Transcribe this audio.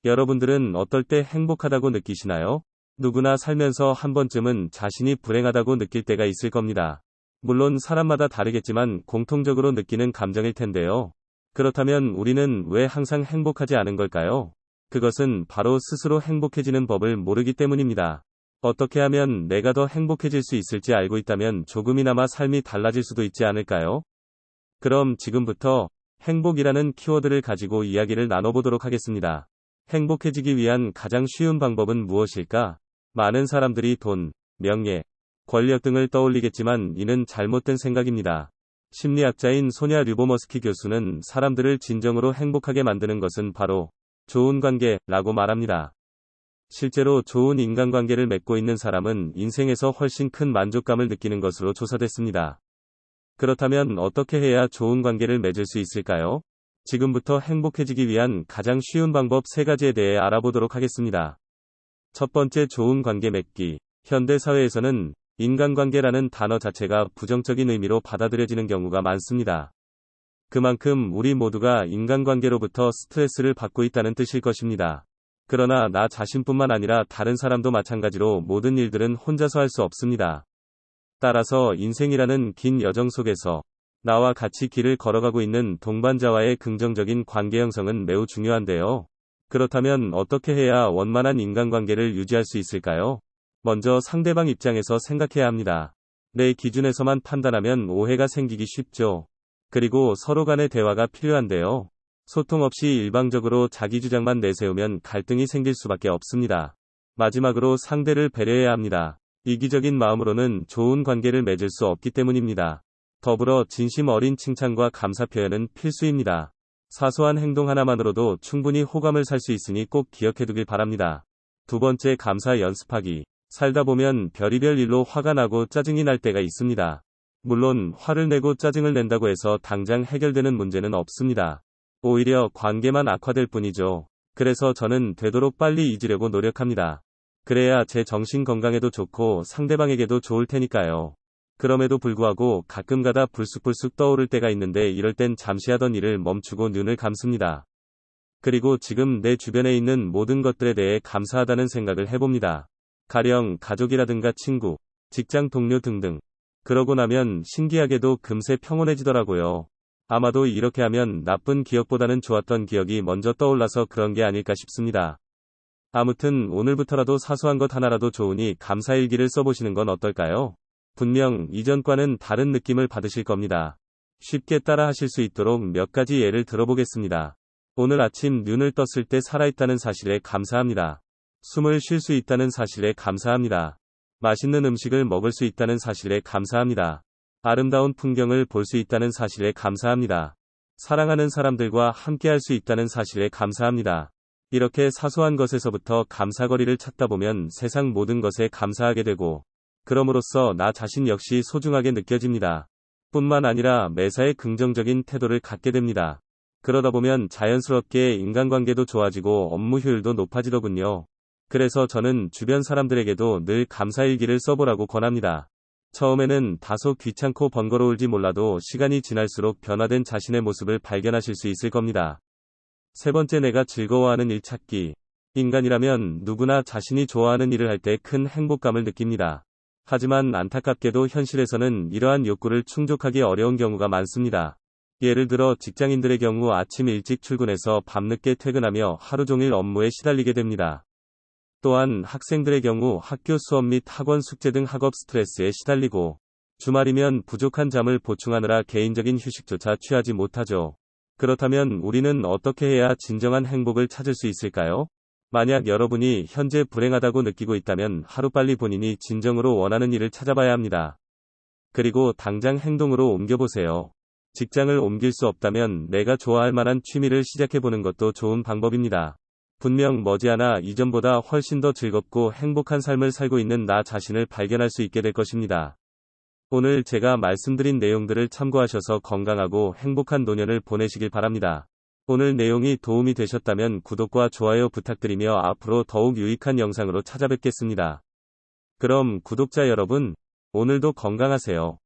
여러분들은 어떨 때 행복하다고 느끼시나요? 누구나 살면서 한 번쯤은 자신이 불행하다고 느낄 때가 있을 겁니다. 물론 사람마다 다르겠지만 공통적으로 느끼는 감정일 텐데요. 그렇다면 우리는 왜 항상 행복하지 않은 걸까요? 그것은 바로 스스로 행복해지는 법을 모르기 때문입니다. 어떻게 하면 내가 더 행복해질 수 있을지 알고 있다면 조금이나마 삶이 달라질 수도 있지 않을까요? 그럼 지금부터 행복이라는 키워드를 가지고 이야기를 나눠보도록 하겠습니다. 행복해지기 위한 가장 쉬운 방법은 무엇일까? 많은 사람들이 돈, 명예, 권력 등을 떠올리겠지만 이는 잘못된 생각입니다. 심리학자인 소냐 류보머스키 교수는 사람들을 진정으로 행복하게 만드는 것은 바로 좋은 관계라고 말합니다. 실제로 좋은 인간관계를 맺고 있는 사람은 인생에서 훨씬 큰 만족감을 느끼는 것으로 조사됐습니다. 그렇다면 어떻게 해야 좋은 관계를 맺을 수 있을까요? 지금부터 행복해지기 위한 가장 쉬운 방법 3가지에 대해 알아보도록 하겠습니다. 첫 번째, 좋은 관계 맺기. 현대 사회에서는 인간관계라는 단어 자체가 부정적인 의미로 받아들여지는 경우가 많습니다. 그만큼 우리 모두가 인간관계로부터 스트레스를 받고 있다는 뜻일 것입니다. 그러나 나 자신뿐만 아니라 다른 사람도 마찬가지로 모든 일들은 혼자서 할 수 없습니다. 따라서 인생이라는 긴 여정 속에서 나와 같이 길을 걸어가고 있는 동반자와의 긍정적인 관계 형성은 매우 중요한데요. 그렇다면 어떻게 해야 원만한 인간관계를 유지할 수 있을까요? 먼저 상대방 입장에서 생각해야 합니다. 내 기준에서만 판단하면 오해가 생기기 쉽죠. 그리고 서로 간의 대화가 필요한데요. 소통 없이 일방적으로 자기 주장만 내세우면 갈등이 생길 수밖에 없습니다. 마지막으로 상대를 배려해야 합니다. 이기적인 마음으로는 좋은 관계를 맺을 수 없기 때문입니다. 더불어 진심 어린 칭찬과 감사 표현은 필수입니다. 사소한 행동 하나만으로도 충분히 호감을 살 수 있으니 꼭 기억해두길 바랍니다. 두 번째, 감사 연습하기. 살다 보면 별의별 일로 화가 나고 짜증이 날 때가 있습니다. 물론 화를 내고 짜증을 낸다고 해서 당장 해결되는 문제는 없습니다. 오히려 관계만 악화될 뿐이죠. 그래서 저는 되도록 빨리 잊으려고 노력합니다. 그래야 제 정신 건강에도 좋고 상대방에게도 좋을 테니까요. 그럼에도 불구하고 가끔가다 불쑥불쑥 떠오를 때가 있는데 이럴 땐 잠시 하던 일을 멈추고 눈을 감습니다. 그리고 지금 내 주변에 있는 모든 것들에 대해 감사하다는 생각을 해봅니다. 가령 가족이라든가 친구, 직장 동료 등등. 그러고 나면 신기하게도 금세 평온해지더라고요. 아마도 이렇게 하면 나쁜 기억보다는 좋았던 기억이 먼저 떠올라서 그런 게 아닐까 싶습니다. 아무튼 오늘부터라도 사소한 것 하나라도 좋으니 감사일기를 써보시는 건 어떨까요? 분명 이전과는 다른 느낌을 받으실 겁니다. 쉽게 따라 하실 수 있도록 몇 가지 예를 들어보겠습니다. 오늘 아침 눈을 떴을 때 살아있다는 사실에 감사합니다. 숨을 쉴 수 있다는 사실에 감사합니다. 맛있는 음식을 먹을 수 있다는 사실에 감사합니다. 아름다운 풍경을 볼 수 있다는 사실에 감사합니다. 사랑하는 사람들과 함께할 수 있다는 사실에 감사합니다. 이렇게 사소한 것에서부터 감사거리를 찾다 보면 세상 모든 것에 감사하게 되고, 그럼으로써 나 자신 역시 소중하게 느껴집니다. 뿐만 아니라 매사에 긍정적인 태도를 갖게 됩니다. 그러다 보면 자연스럽게 인간관계도 좋아지고 업무 효율도 높아지더군요. 그래서 저는 주변 사람들에게도 늘 감사일기를 써보라고 권합니다. 처음에는 다소 귀찮고 번거로울지 몰라도 시간이 지날수록 변화된 자신의 모습을 발견하실 수 있을 겁니다. 세 번째, 내가 즐거워하는 일 찾기. 인간이라면 누구나 자신이 좋아하는 일을 할 때 큰 행복감을 느낍니다. 하지만 안타깝게도 현실에서는 이러한 욕구를 충족하기 어려운 경우가 많습니다. 예를 들어 직장인들의 경우 아침 일찍 출근해서 밤늦게 퇴근하며 하루 종일 업무에 시달리게 됩니다. 또한 학생들의 경우 학교 수업 및 학원 숙제 등 학업 스트레스에 시달리고, 주말이면 부족한 잠을 보충하느라 개인적인 휴식조차 취하지 못하죠. 그렇다면 우리는 어떻게 해야 진정한 행복을 찾을 수 있을까요? 만약 여러분이 현재 불행하다고 느끼고 있다면 하루빨리 본인이 진정으로 원하는 일을 찾아봐야 합니다. 그리고 당장 행동으로 옮겨보세요. 직장을 옮길 수 없다면 내가 좋아할 만한 취미를 시작해보는 것도 좋은 방법입니다. 분명 머지않아 이전보다 훨씬 더 즐겁고 행복한 삶을 살고 있는 나 자신을 발견할 수 있게 될 것입니다. 오늘 제가 말씀드린 내용들을 참고하셔서 건강하고 행복한 노년을 보내시길 바랍니다. 오늘 내용이 도움이 되셨다면 구독과 좋아요 부탁드리며 앞으로 더욱 유익한 영상으로 찾아뵙겠습니다. 그럼 구독자 여러분, 오늘도 건강하세요.